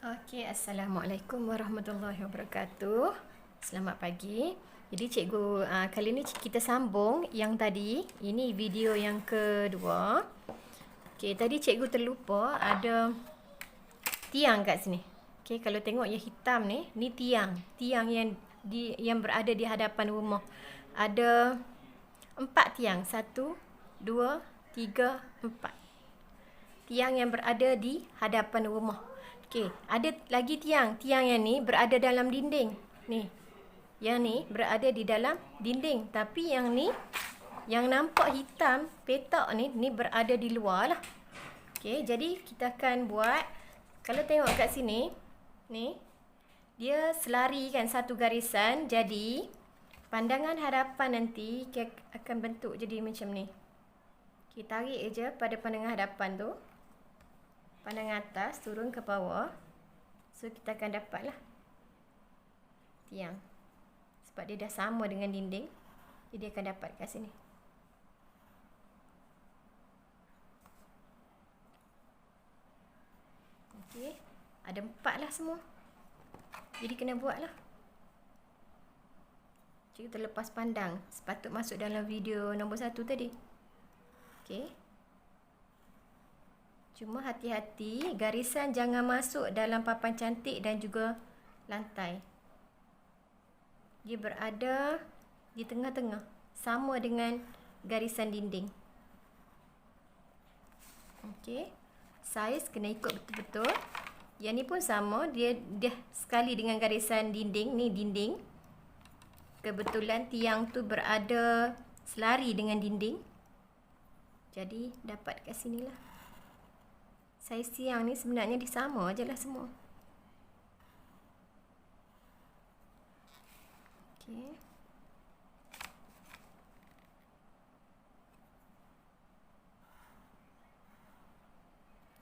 Okey, Assalamualaikum warahmatullahi wabarakatuh. Selamat pagi. Jadi cikgu kali ni kita sambung yang tadi. Ini video yang kedua. Okey, tadi cikgu terlupa ada tiang kat sini. Okey, kalau tengok yang hitam ni tiang. Tiang yang berada di hadapan rumah. Ada 4 tiang. 1, 2, 3, 4. Tiang yang berada di hadapan rumah. Okey, ada lagi tiang. Tiang yang ni berada dalam dinding. Ni. Yang ni berada di dalam dinding. Tapi yang ni, yang nampak hitam, petak ni berada di luar lah. Okey, jadi kita akan buat, kalau tengok kat sini, ni, dia selari kan satu garisan. Jadi, pandangan hadapan nanti akan bentuk jadi macam ni. Okey, tarik je pada pandangan hadapan tu. Pandangan atas turun ke bawah. So kita akan dapatlah tiang. Sebab dia dah sama dengan dinding, jadi dia akan dapat kat sini. Okey, ada 4 lah semua. Jadi kena buat lah. Cikgu terlepas pandang. Sepatut masuk dalam video nombor 1 tadi. Okey. Cuma hati-hati, garisan jangan masuk dalam papan cantik dan juga lantai. Dia berada di tengah-tengah, sama dengan garisan dinding. Okey. Saiz kena ikut betul-betul. Yang ni pun sama, dia sekali dengan garisan dinding, ni dinding. Kebetulan tiang tu berada selari dengan dinding. Jadi dapat kat sinilah. Saiz tiang ni sebenarnya sama je lah semua. Okey.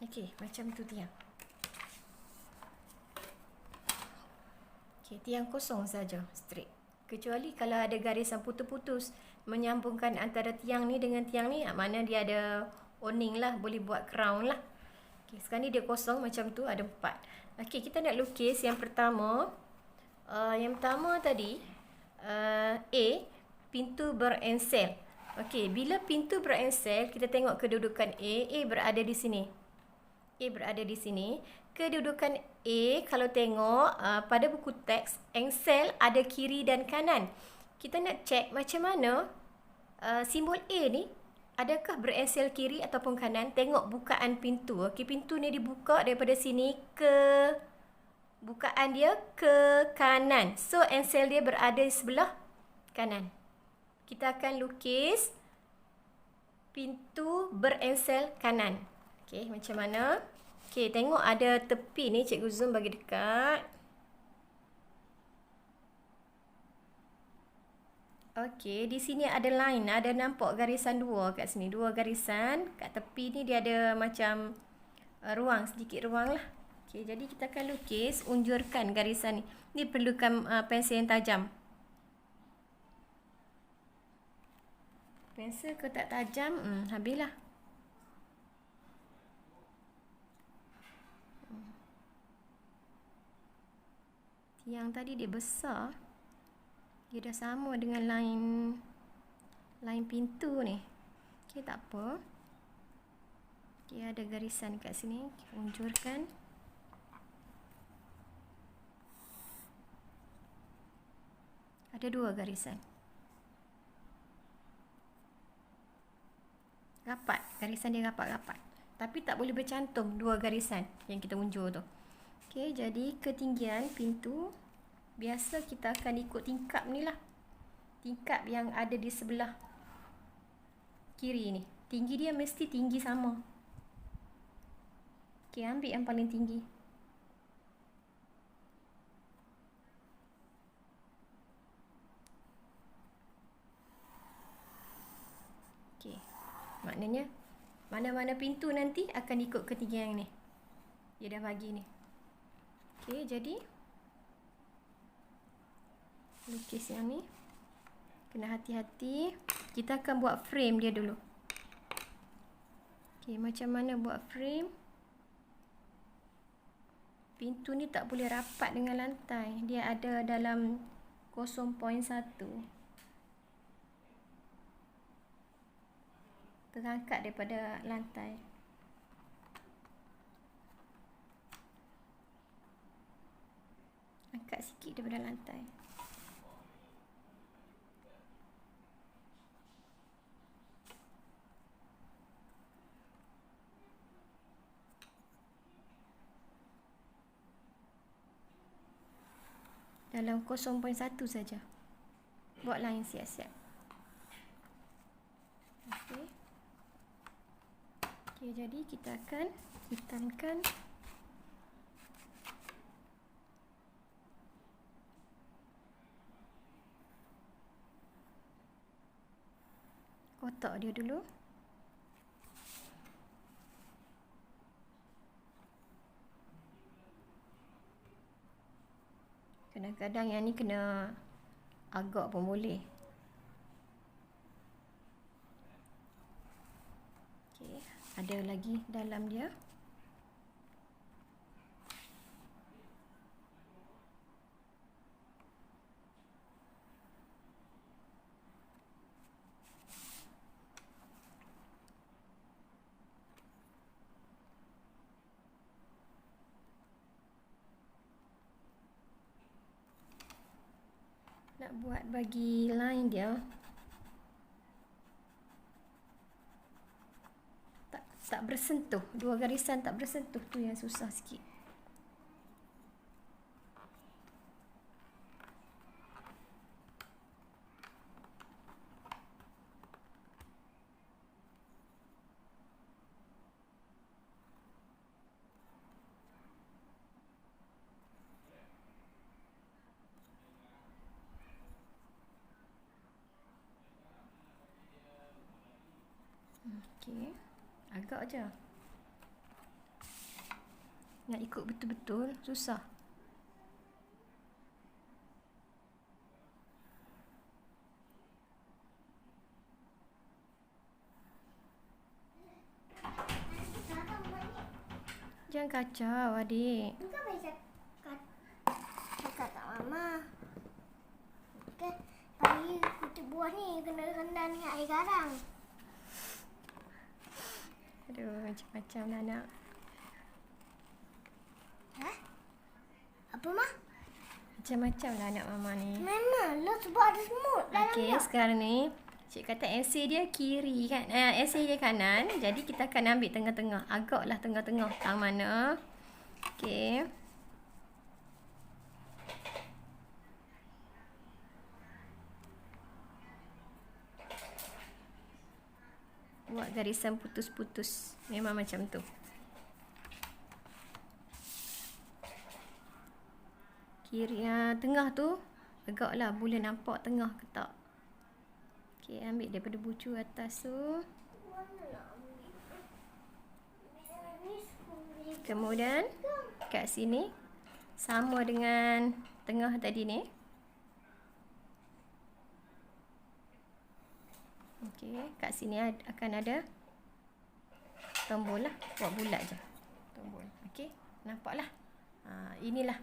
Okey, macam tu tiang. Okey, tiang kosong saja, straight. Kecuali kalau ada garisan putus-putus menyambungkan antara tiang ni dengan tiang ni, mana dia ada awning lah, boleh buat crown lah. Okay, sekarang ni dia kosong macam tu, ada 4. Okey, kita nak lukis yang pertama. Yang pertama tadi, A, pintu berensel. Okey, bila pintu berensel, kita tengok kedudukan A berada di sini. A berada di sini. Kedudukan A, kalau tengok pada buku teks, ensel ada kiri dan kanan. Kita nak cek macam mana simbol A ni, adakah berensel kiri ataupun kanan? Tengok bukaan pintu. Okey, pintu ni dibuka daripada sini ke, bukaan dia ke kanan. So, ensel dia berada di sebelah kanan. Kita akan lukis pintu berensel kanan. Okey, macam mana? Okey, tengok ada tepi ni. Cikgu zoom bagi dekat. Okey, di sini ada line, ada nampak garisan 2 kat sini. 2 garisan. Kat tepi ni dia ada macam ruang, sedikit ruang lah. Okey, jadi kita akan lukis, unjurkan garisan ni. Ni perlukan pensel yang tajam. Pensel ke tak tajam, habislah. Yang tadi dia besar. Dia dah sama dengan line pintu ni. Okey, tak apa. Okey, ada garisan kat sini. Unjurkan. Ada 2 garisan. Rapat. Garisan dia rapat-rapat. Tapi tak boleh bercantum 2 garisan yang kita unjur tu. Okey, jadi ketinggian pintu, biasa kita akan ikut tingkap ni lah. Tingkap yang ada di sebelah kiri ni. Tinggi dia mesti tinggi sama. Okey, ambil yang paling tinggi. Okey, maknanya mana-mana pintu nanti akan ikut ketinggian yang ni. Dia dah bagi ni. Okey, jadi lukis yang ni. Kena hati-hati. Kita akan buat frame dia dulu. Okey, macam mana buat frame? pintu ni tak boleh rapat dengan lantai. Dia ada dalam 0.1. Terangkat daripada lantai. Angkat sikit daripada lantai. Dalam 0.1 saja. Buatlah yang siap-siap. Okey. Okey, jadi kita akan hitamkan kotak dia dulu. Kadang-kadang yang ni kena agak pun boleh. Okey, ada lagi dalam dia. Nak buat bagi line dia tak bersentuh, dua garisan tak bersentuh, tu yang susah sikit. Okey, agak aja. Nak ikut betul-betul susah. Jangan kacau, adik. Bukan bisa cakap tak mama. Kan pagi kutip buah ni kena rendam dengan air garam. Aduh, macam-macam lah anak. Ha? Apa mah? Macam-macam lah anak mama ni. Memanglah sebab ada semut dalam Okey, dia. sekarang ni cik kata essay dia kiri kan, essay dia kanan. Jadi kita akan ambil tengah-tengah. Agaklah tengah-tengah. Tang mana? Okey. Buat garisan putus-putus. Memang macam tu. Kiri tengah tu agaklah boleh nampak tengah ke tak. Okey, ambil daripada bucu atas tu. Kemudian kat sini sama dengan tengah tadi ni. Okey, kat sini akan ada tombol lah. Buat bulat je tombol. Okey, nampaklah. Inilah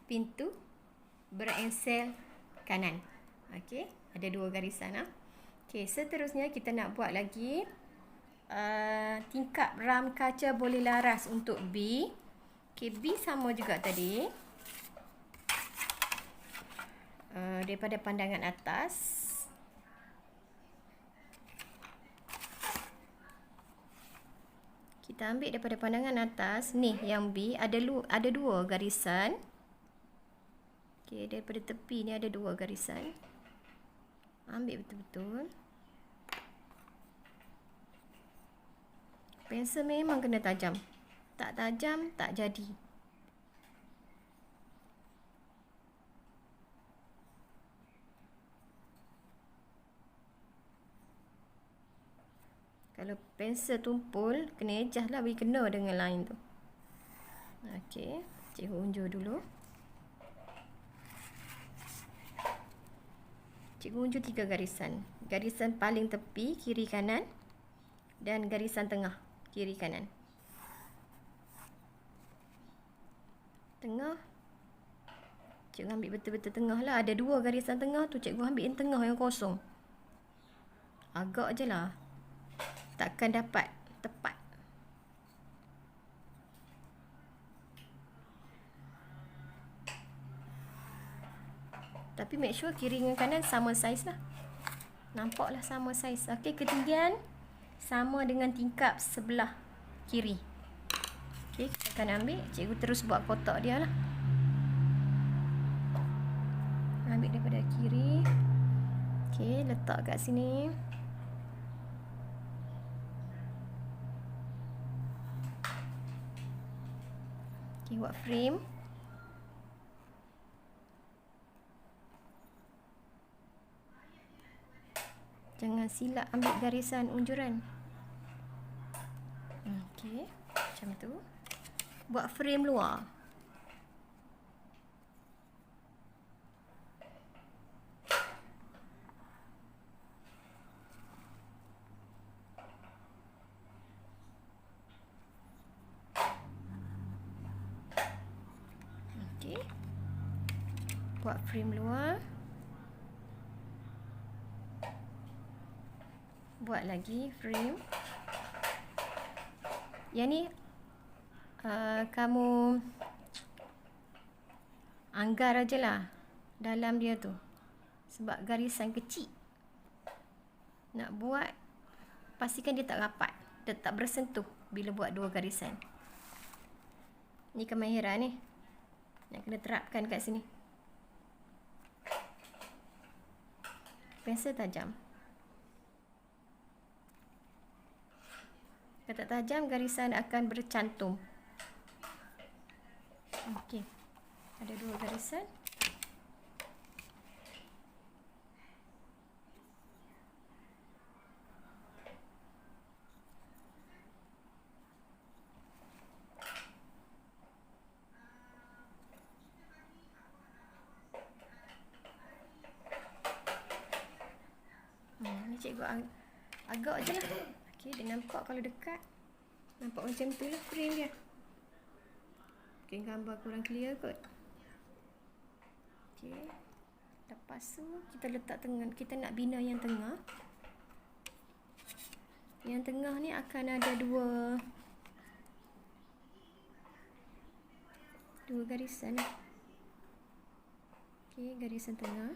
pintu berengsel kanan. Okey, ada dua garisan. Okey, seterusnya kita nak buat lagi tingkap ram kaca boleh laras untuk B. Okey, B sama juga tadi. Daripada pandangan atas kita ambil daripada pandangan atas ni, yang B ada dua garisan. Okey, daripada tepi ni ada dua garisan. Ambil betul-betul. Pensel memang kena tajam. Tak tajam tak jadi. Kalau pensel tumpul, kena adjust lah bagi kena dengan line tu. Okey, cikgu unjuk dulu. Cikgu unjuk 3 garisan. Garisan paling tepi, kiri kanan. Dan garisan tengah, kiri kanan. Tengah. Cikgu ambil betul-betul tengah lah. Ada 2 garisan tengah tu. Cikgu ambil yang tengah yang kosong. Agak je lah. Takkan dapat tepat. Tapi make sure kiri dengan kanan sama saiz lah. Nampaklah sama saiz. Okey, ketinggian sama dengan tingkap sebelah kiri. Okey, kita akan ambil. Cikgu terus buat kotak dia lah. Ambil daripada kiri. Okey, letak kat sini. Okey, buat frame. Jangan silap ambil garisan unjuran. Okey, macam tu. Buat frame luar. Okey. Buat frame luar. Buat lagi frame. Yang ni kamu anggar aja lah dalam dia tu. Sebab garisan kecil. Nak buat, pastikan dia tak rapat. Dia tak bersentuh bila buat 2 garisan. Ni kemahiran ni. Yang kena terapkan kat sini. Pensel tajam. Kalau tak tajam, garisan akan bercantum. Okey. Ada 2 garisan. Ni cikgu agak je lah. Okey, dia nampak kalau dekat. Nampak macam tu lah frame dia. Mungkin gambar kurang clear kot. Okey. Lepas tu kita letak tengah. Kita nak bina yang tengah. Yang tengah ni akan ada 2 garisan. Okey, garisan tengah.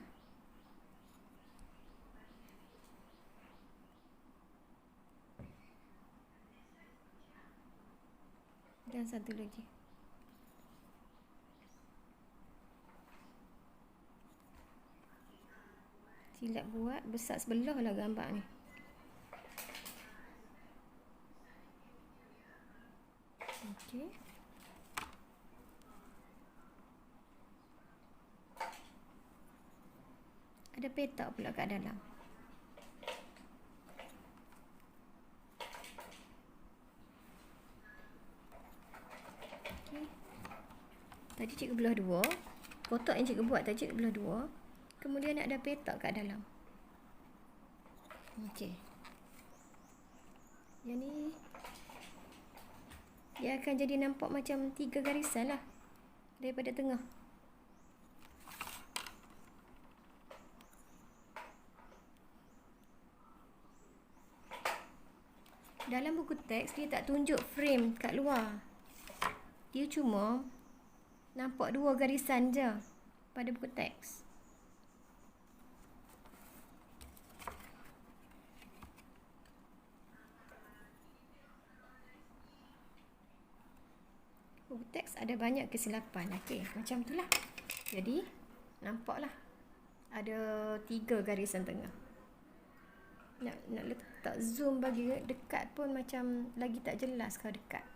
Dan satu lagi. Silap buat, besar sebelah lah gambar ni. Okey. Ada petak pula kat dalam. Tadi cikgu belah 2. Kotak yang cikgu buat tadi cikgu belah 2. Kemudian ada petak kat dalam. Okey. Yang ni dia akan jadi nampak macam 3 garisan lah daripada tengah. Dalam buku teks dia tak tunjuk frame kat luar. Dia cuma nampak 2 garisan je pada buku teks. Buku teks ada banyak kesilapan. Okey, macam itulah. Jadi, nampaklah ada 3 garisan tengah. Nak letak zoom bagi dekat pun macam lagi tak jelas kalau dekat.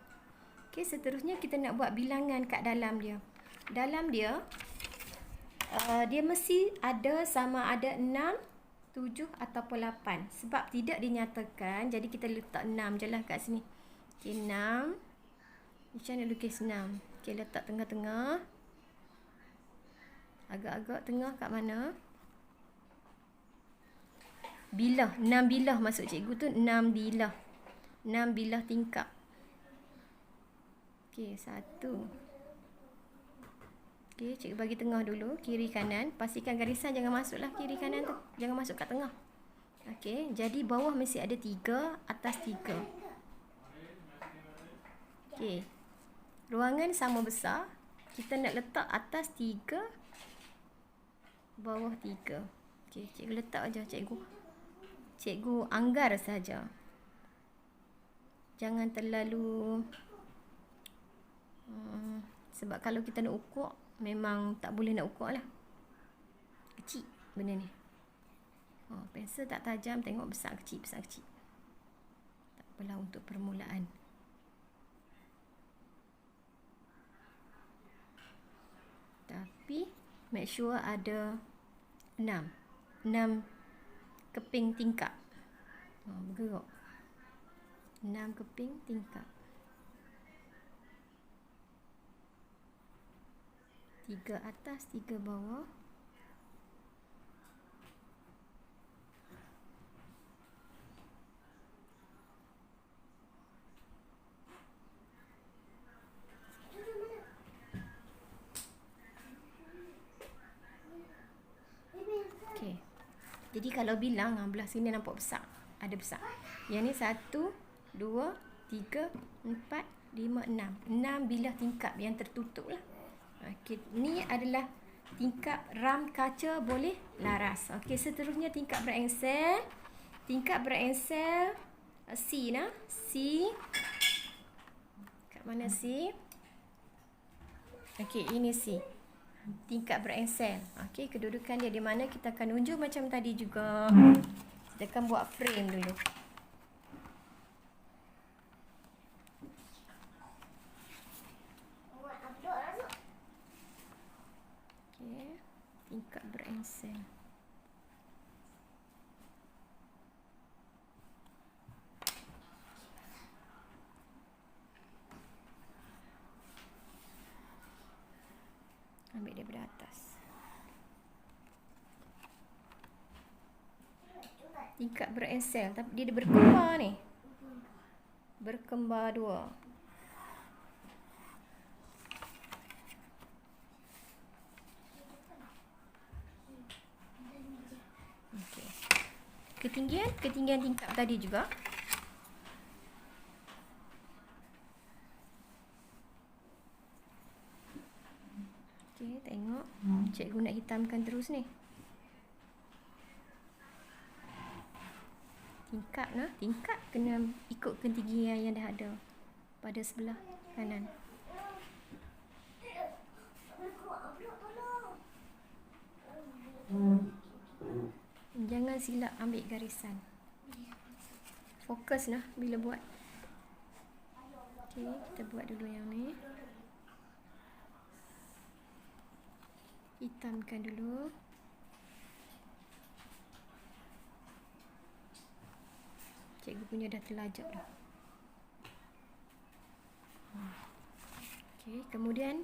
Okey, seterusnya kita nak buat bilangan kat dalam dia. Dalam dia, dia mesti ada sama ada 6, 7 ataupun 8. Sebab tidak dinyatakan, jadi kita letak 6 je lah kat sini. Okey, 6. Macam mana lukis 6? Okey, letak tengah-tengah. Agak-agak tengah kat mana? Bilah. 6 bilah maksud cikgu tu 6 bilah. 6 bilah tingkap. Okey, 1, Okey, cikgu bagi tengah dulu, kiri kanan. Pastikan garisan jangan masuklah kiri kanan tu. Jangan masuk kat tengah. Okey, jadi bawah mesti ada 3, atas 3. Okey. Ruangan sama besar. Kita nak letak atas 3, bawah 3. Okey, cikgu letak aja, Cikgu anggar saja. Jangan terlalu sebab kalau kita nak ukur, memang tak boleh nak ukur lah. Kecil benda ni. Pensel tak tajam, tengok besar kecil. Tak apalah untuk permulaan. Tapi make sure ada 6 keping tingkap. Bergerak. 6 keping tingkap. 3 atas, 3 bawah. Okey. Jadi kalau bilang, belah sini nampak besar. Ada besar. Yang ni 1, 2, 3, 4, 5, 6. 6 bilah tingkap yang tertutup lah. Okey, ni adalah tingkap ram kaca boleh laras. Okey, seterusnya tingkap berengsel. Tingkap berengsel C nah. C. Kat mana C? Okey, ini C. Tingkap berengsel. Okey, kedudukan dia di mana kita akan unjuk macam tadi juga. Kita akan buat frame dulu. Okey, tingkap berengsel. Ambil daripada atas. Tingkap berengsel, tapi dia berkembar ni. Berkembar 2. Okey. Ketinggian tingkap tadi juga. Okey, tengok. Cikgu nak hitamkan terus ni. Tingkap kena ikut ketinggian yang dah ada pada sebelah kanan. Jangan silap ambil garisan. Fokus lah bila buat. Okey, kita buat dulu yang ni. Hitamkan dulu. Cikgu punya dah terlajak dah. Okey, kemudian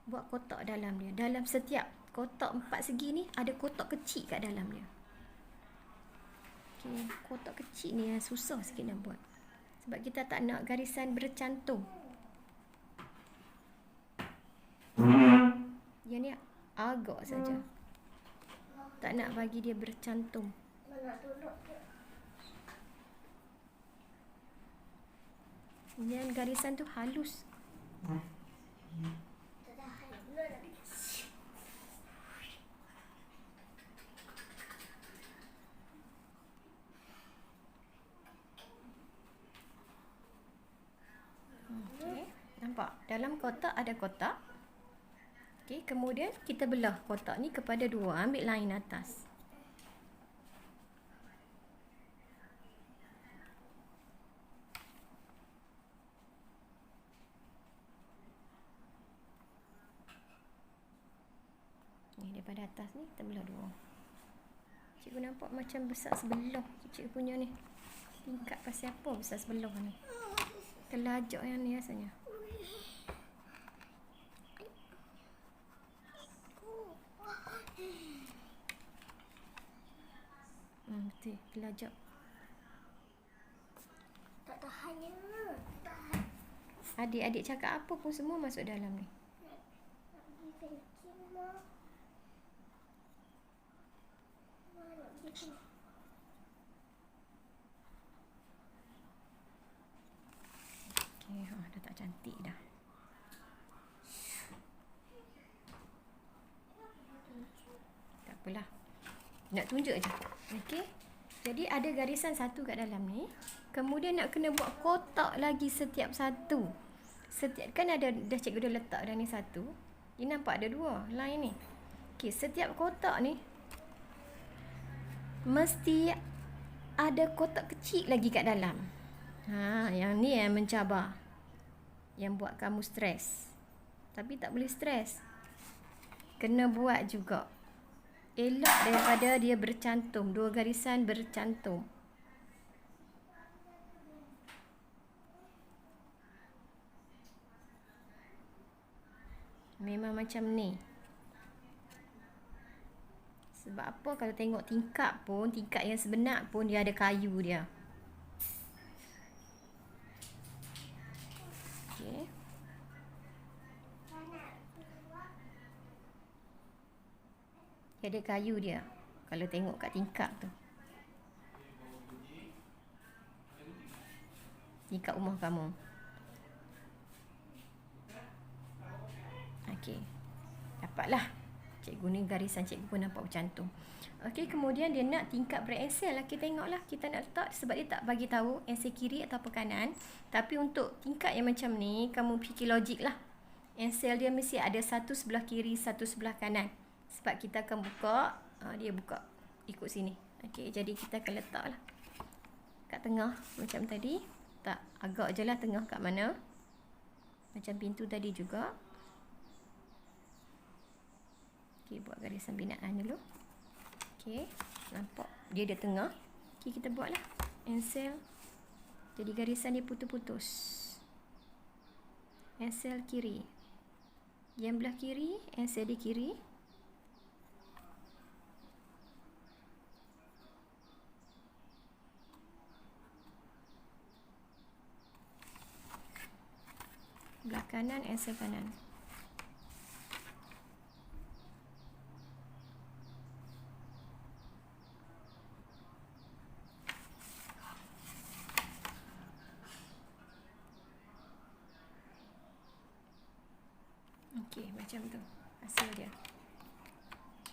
buat kotak dalam dia. Dalam setiap kotak 4 segi ni ada kotak kecil kat dalam dia. Okey, kotak kecil ni yang susah sikit nak buat. Sebab kita tak nak garisan bercantum. Yang ni agak saja. Tak nak bagi dia bercantum. Dan garisan tu halus. Okey, nampak? Dalam kotak ada kotak. Okey, kemudian kita belah kotak ni kepada 2, ambil line atas. Ni daripada atas ni kita belah 2. Cikgu nampak macam besar sebelah cikgu punya ni. Tingkat pasal apa besar sebelah ni? Terlajak yang ni rasanya. Betul, terlajak. Tak tahannya. Adik-adik cakap apa pun semua masuk dalam ni. pencil mah. Mana gitu. Okey, dah tak cantik dah. Tak apalah. Nak tunjuk je. Okey. Jadi ada garisan satu kat dalam ni. Kemudian nak kena buat kotak lagi setiap satu. Setiap kan ada dah cikgu dah letak dah ni satu. Ini nampak ada dua line ni. Okey, setiap kotak ni mesti ada kotak kecil lagi kat dalam. Yang ni yang mencabar. Yang buat kamu stres. Tapi tak boleh stres. Kena buat juga. Elak daripada dia bercantum. Dua garisan bercantum. Memang macam ni. Sebab apa kalau tengok tingkap pun, tingkap yang sebenar pun dia ada kayu dia. Okey. Dia ada kayu dia. Kalau tengok kat tingkap tu. Tingkap rumah kamu. Okey. Dapatlah. Cikgu ni garisan cikgu pun nampak bercantum. Okey, kemudian dia nak tingkap berensel lah. Kita tengoklah kita nak letak sebab dia tak bagi tahu ensel kiri atau kanan. Tapi untuk tingkap yang macam ni, kamu fikir logik lah. Ensel dia mesti ada satu sebelah kiri, satu sebelah kanan. Sebab kita akan buka, dia buka ikut sini. Okey, jadi kita akan letak lah kat tengah macam tadi. Tak, agak je lah tengah kat mana. Macam pintu tadi juga. Okey, buat garisan binaan dulu. Okey, nampak dia ada tengah. Okey, kita buatlah ensel. Jadi garisan dia putus-putus. Ensel kiri. Yang belah kiri, ensel di kiri. Belah kanan, ensel kanan. Okey, macam tu hasil dia.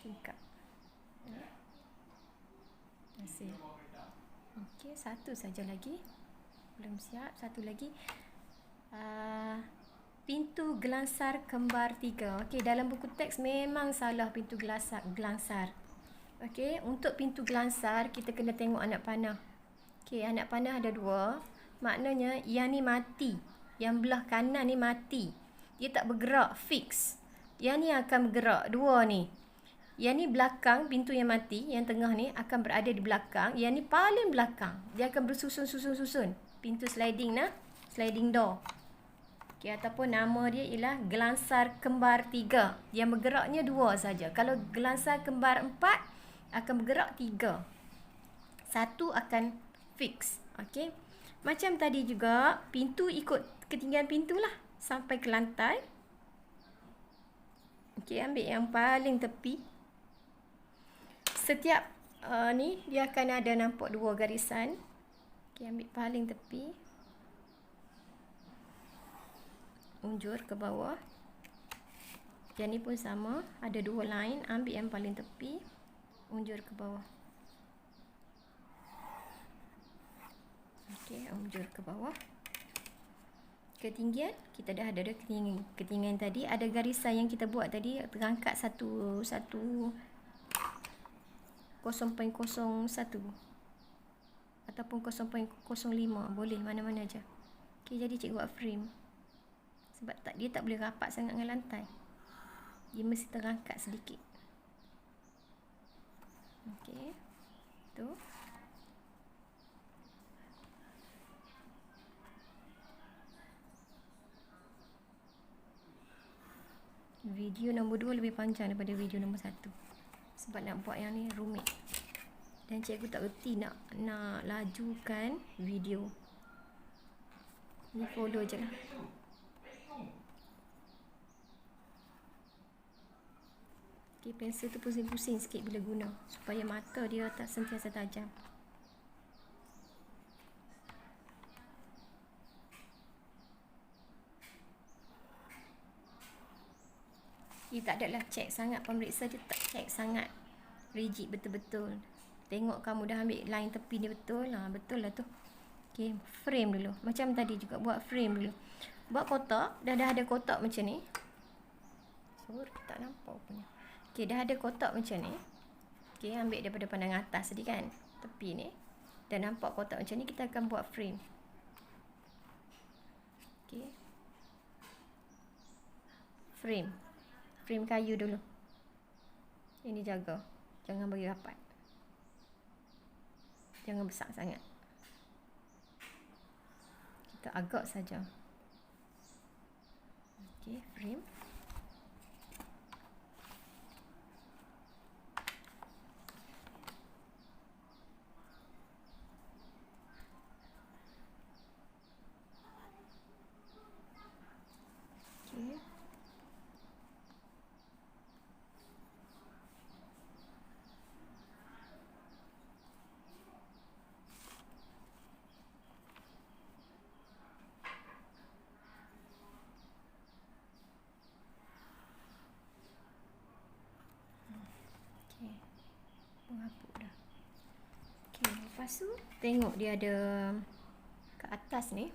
Tingkap. Hasil. Okey, satu saja lagi. Belum siap. Satu lagi. Pintu gelangsar kembar 3. Okey, dalam buku teks memang salah pintu gelangsar. Okey, untuk pintu gelangsar kita kena tengok anak panah. Okey, anak panah ada dua. Maknanya yang ni mati. Yang belah kanan ni mati. Dia tak bergerak, fix. Yang ni akan bergerak, dua ni. Yang ni belakang, pintu yang mati. Yang tengah ni akan berada di belakang. Yang ni paling belakang. Dia akan bersusun-susun-susun. Pintu sliding nah, sliding door. Okay, ataupun nama dia ialah gelangsar kembar 3. Yang bergeraknya 2 saja. Kalau gelangsar kembar 4 akan bergerak 3. Satu akan fix. Okey. Macam tadi juga, pintu ikut ketinggian pintu lah sampai ke lantai. Okey, ambil yang paling tepi. Setiap ni dia akan ada nampak 2 garisan. Okey, ambil paling tepi. Unjur ke bawah. Yang ni pun sama, ada 2 line, ambil yang paling tepi, unjur ke bawah. Okey, unjur ke bawah. Ketinggian, kita dah ada ketinggian tadi, ada garisan yang kita buat tadi terangkat 0.01 ataupun 0.05, boleh mana-mana aja. Okey, jadi cikgu buat frame. Sebab dia tak boleh rapat sangat dengan lantai. Dia mesti terangkat sedikit. Okey. Tu. Video nombor 2 lebih panjang daripada video nombor 1. Sebab nak buat yang ni rumit. Dan cikgu tak reti nak lajukan video. Ni follow je lah. Okey, pensel tu pusing-pusing sikit bila guna supaya mata dia tak sentiasa tajam. Dia tak adalah check sangat, pemeriksa dia tak check sangat rigid betul-betul. Tengok kamu dah ambil line tepi dia betul. Betul lah tu. Okey, frame dulu. Macam tadi juga buat frame dulu. Buat kotak, dah ada kotak macam ni. Sorry, tak nampak punya. Okey, dah ada kotak macam ni. Okey, ambil daripada pandangan atas tadi kan, tepi ni. Dah nampak kotak macam ni, kita akan buat frame. Okey. Frame kayu dulu. Ini jaga, jangan bagi rapat, jangan besar sangat, kita agak saja. Okey, frame. Okey. Menghapus dah. Okey, lepas tu tengok dia ada kat atas ni